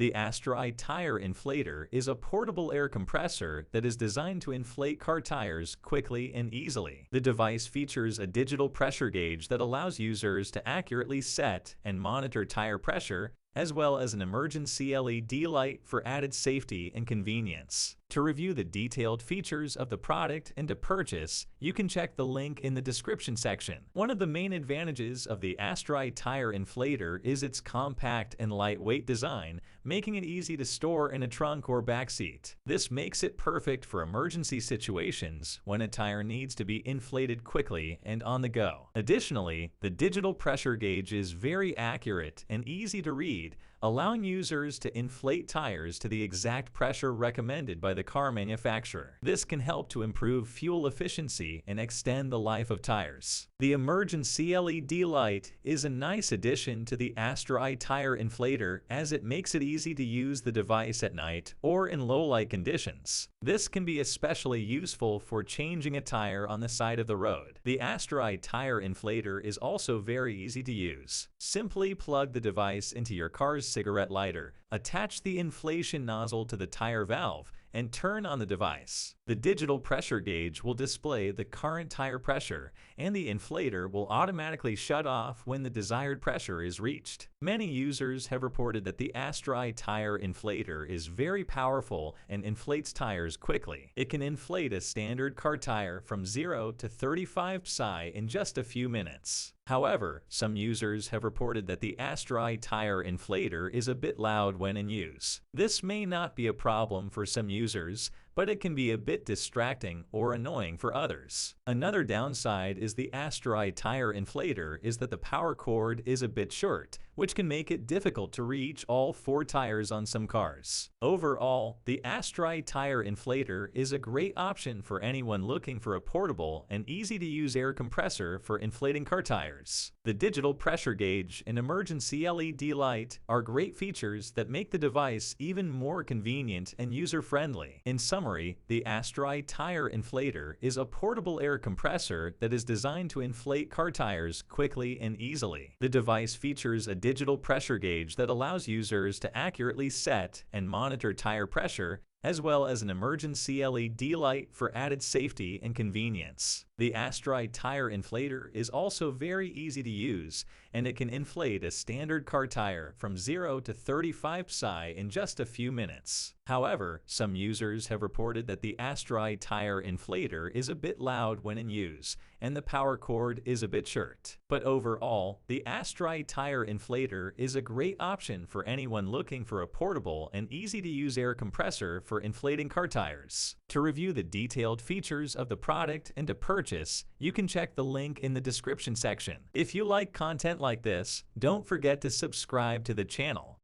The AstroAI Tire Inflator is a portable air compressor that is designed to inflate car tires quickly and easily. The device features a digital pressure gauge that allows users to accurately set and monitor tire pressure, as well as an emergency LED light for added safety and convenience. To review the detailed features of the product and to purchase, you can check the link in the description section. One of the main advantages of the AstroAI Tire Inflator is its compact and lightweight design, making it easy to store in a trunk or backseat. This makes it perfect for emergency situations when a tire needs to be inflated quickly and on the go. Additionally, the digital pressure gauge is very accurate and easy to read, allowing users to inflate tires to the exact pressure recommended by the car manufacturer. This can help to improve fuel efficiency and extend the life of tires. The emergency LED light is a nice addition to the AstroAI Tire Inflator as it makes it easy to use the device at night or in low light conditions. This can be especially useful for changing a tire on the side of the road. The AstroAI Tire Inflator is also very easy to use. Simply plug the device into your car's cigarette lighter, attach the inflation nozzle to the tire valve, and turn on the device. The digital pressure gauge will display the current tire pressure, and the inflator will automatically shut off when the desired pressure is reached. Many users have reported that the AstroAI Tire Inflator is very powerful and inflates tires quickly. It can inflate a standard car tire from 0 to 35 psi in just a few minutes. However, some users have reported that the AstroAI Tire Inflator is a bit loud when in use. This may not be a problem for some users, but it can be a bit distracting or annoying for others. Another downside is the AstroAI Tire Inflator is that the power cord is a bit short, which can make it difficult to reach all 4 tires on some cars. Overall, the AstroAI Tire Inflator is a great option for anyone looking for a portable and easy-to-use air compressor for inflating car tires. The digital pressure gauge and emergency LED light are great features that make the device even more convenient and user-friendly. In summary, the AstroAI Tire Inflator is a portable air compressor that is designed to inflate car tires quickly and easily. The device features a digital pressure gauge that allows users to accurately set and monitor tire pressure, as well as an emergency LED light for added safety and convenience. The AstroAI Tire Inflator is also very easy to use, and it can inflate a standard car tire from 0 to 35 psi in just a few minutes. However, some users have reported that the AstroAI Tire Inflator is a bit loud when in use, and the power cord is a bit short. But overall, the AstroAI Tire Inflator is a great option for anyone looking for a portable and easy-to-use air compressor for inflating car tires. To review the detailed features of the product and to purchase, you can check the link in the description section. If you like content like this, don't forget to subscribe to the channel